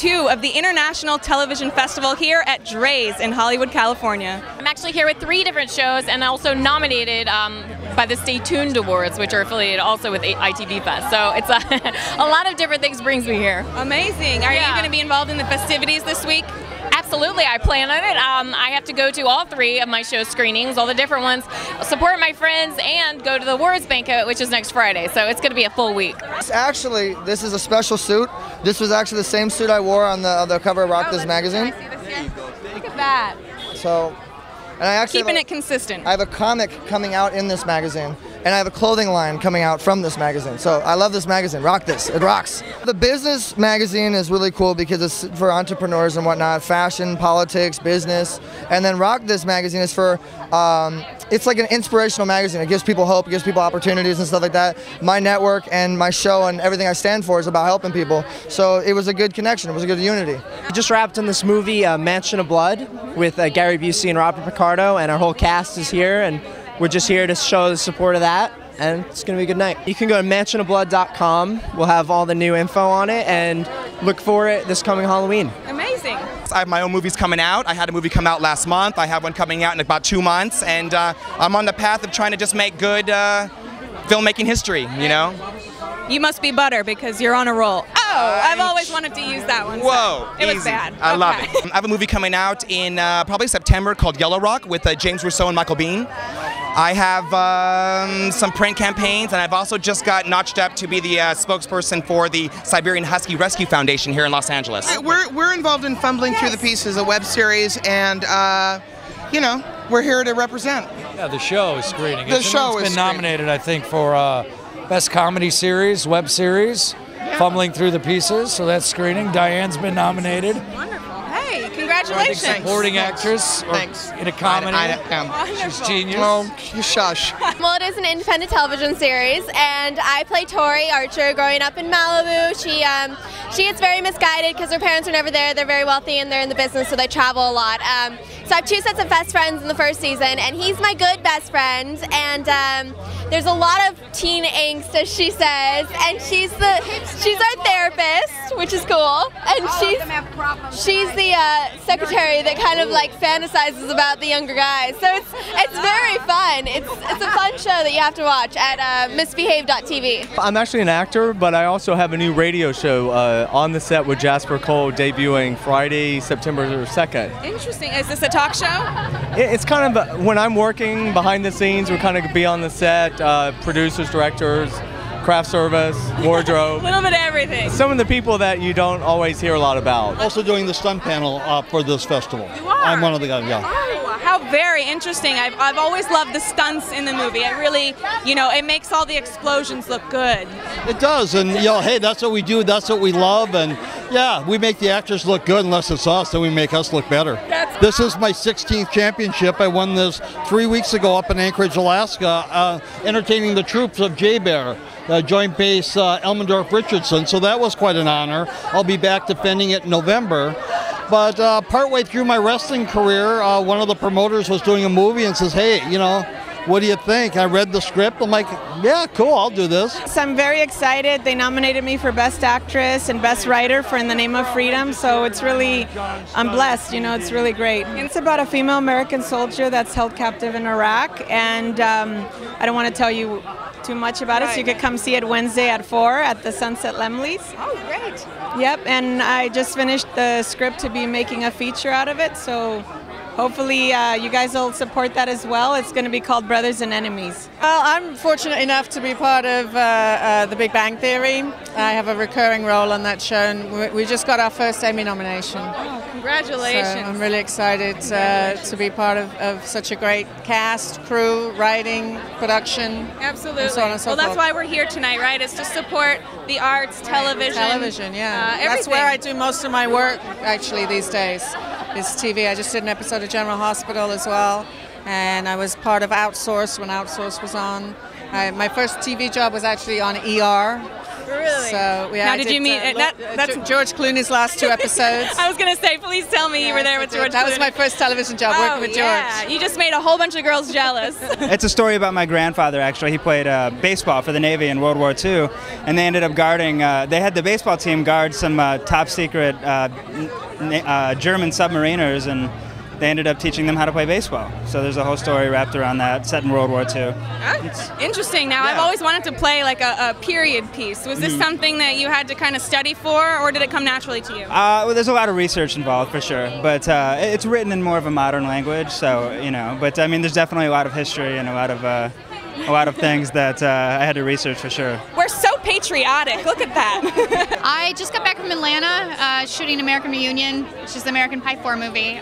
2 of the International Television Festival here at Dre's in Hollywood, California. I'm actually here with 3 different shows and also nominated by the Stay Tuned Awards, which are affiliated also with iTVfest. So it's a lot of different things brings me here. Amazing. Are you going to be involved in the festivities this week? Absolutely, I plan on it. I have to go to all 3 of my show screenings, all the different ones, support my friends, and go to the awards banquet, which is next Friday. So it's going to be a full week. Actually, this is a special suit. This was actually the same suit I wore on the cover of Rock This magazine. Look at that. So, and I actually keeping it consistent. I have a comic coming out in this magazine, and I have a clothing line coming out from this magazine. So I love this magazine. Rock this. It rocks. The business magazine is really cool because it's for entrepreneurs and whatnot, fashion, politics, business. And then Rock This magazine is for, it's like an inspirational magazine. It gives people hope, it gives people opportunities and stuff like that. My network and my show and everything I stand for is about helping people. So it was a good connection. It was a good unity. We just wrapped in this movie, Mansion of Blood, with Gary Busey and Robert Picardo, and our whole cast is here, and we're just here to show the support of that, and it's going to be a good night. You can go to mansionofblood.com. We'll have all the new info on it, and look for it this coming Halloween. Amazing. I have my own movies coming out. I had a movie come out last month. I have one coming out in about 2 months, and I'm on the path of trying to just make good filmmaking history, you know? You must be butter because you're on a roll. Oh, I've always wanted to use that one. Whoa, so it was easy. bad. I love it. I have a movie coming out in probably September called Yellow Rock with James Rousseau and Michael Biehn. I have some print campaigns, and I've also just got notched up to be the spokesperson for the Siberian Husky Rescue Foundation here in Los Angeles. We're involved in Fumbling Through the Pieces, a web series, and you know, we're here to represent. Yeah, the show is screening. The show is been nominated, I think, for Best Comedy Series, Web Series, Fumbling Through the Pieces, so that's screening. Diane's been nominated. Wonderful. Hey, congratulations. Supporting actress in a comedy. She's genius. Well, shush. Well, it is an independent television series, and I play Tori Archer. Growing up in Malibu, she gets very misguided because her parents are never there. They're very wealthy and they're in the business, so they travel a lot. So I have 2 sets of best friends in the first season, and he's my good best friend. And there's a lot of teen angst, as she says, and she's our therapist, which is cool. And she's the secretary that kind of like fantasizes about the younger guys. So it's very fun. It's a fun show that you have to watch at Misbehaved.tv. I'm actually an actor, but I also have a new radio show on the set with Jasper debuting Friday, September 2nd. Interesting. Is this a talk show? It's kind of, when I'm working behind the scenes, we kind of be on the set, producers, directors, craft service, wardrobe. A little bit of everything. Some of the people that you don't always hear a lot about. Also doing the stunt panel for this festival. You are? I'm one of the guys, yeah. Oh, how very interesting. I've always loved the stunts in the movie. It really, you know, it makes all the explosions look good. It does, and you know, hey, that's what we do, that's what we love, and yeah, we make the actors look good. Unless it's us, then we make us look better. This is my 16th championship. I won this 3 weeks ago up in Anchorage, Alaska, entertaining the troops of J-Bear. Joint Base Elmendorf-Richardson, so that was quite an honor. I'll be back defending it in November. But partway through my wrestling career, one of the promoters was doing a movie and says, hey, you know, what do you think? I read the script. I'm like, yeah, cool, I'll do this. So I'm very excited. They nominated me for Best Actress and Best Writer for In the Name of Freedom, so it's really, I'm blessed, you know, it's really great. It's about a female American soldier that's held captive in Iraq, and I don't want to tell you too much about it, so you could come see it Wednesday at 4 at the Sunset Lemleys. Oh, great. Yep, and I just finished the script to be making a feature out of it, so hopefully you guys will support that as well. It's going to be called Brothers and Enemies. Well, I'm fortunate enough to be part of The Big Bang Theory. I have a recurring role on that show, and we just got our first Emmy nomination. Oh, congratulations. So I'm really excited to be part of such a great cast, crew, writing, production. Absolutely. And so on and so well, that's forth. why we're here tonight, right? It's to support the arts, television. Television, yeah. Everything. That's where I do most of my work, actually, these days, is TV. I just did an episode of General Hospital as well, and I was part of Outsource when Outsource was on. My first TV job was actually on ER. Really? So Now, did you meet? That's George Clooney's last 2 episodes. I was gonna say, please tell me you were there with George Clooney. That was my first television job, working with George. Yeah, you just made a whole bunch of girls jealous. It's a story about my grandfather, actually. He played baseball for the Navy in World War II, and they ended up guarding, they had the baseball team guard some top secret German submariners, and they ended up teaching them how to play baseball. So there's a whole story wrapped around that, set in World War II. Oh, interesting. Now, I've always wanted to play like a period piece. Was this something that you had to kind of study for, or did it come naturally to you? Well, there's a lot of research involved, for sure. But it's written in more of a modern language, so, you know. But, I mean, there's definitely a lot of history and a lot of things that I had to research, for sure. We're so patriotic. Look at that. I just got back from Atlanta shooting American Reunion, which is the American Pie 4 movie.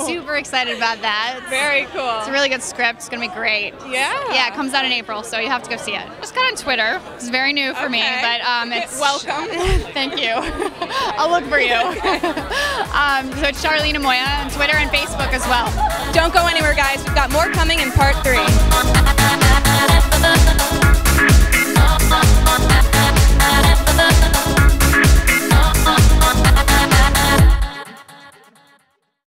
Super excited about that. Very cool. It's a really good script. It's going to be great. Yeah. Yeah, it comes out in April, so you have to go see it. Just got on Twitter. It's very new for me, but it's... Welcome. Thank you. I'll look for you. So it's Charlene Amoia on Twitter and Facebook as well. Don't go anywhere, guys. We've got more coming in part 3.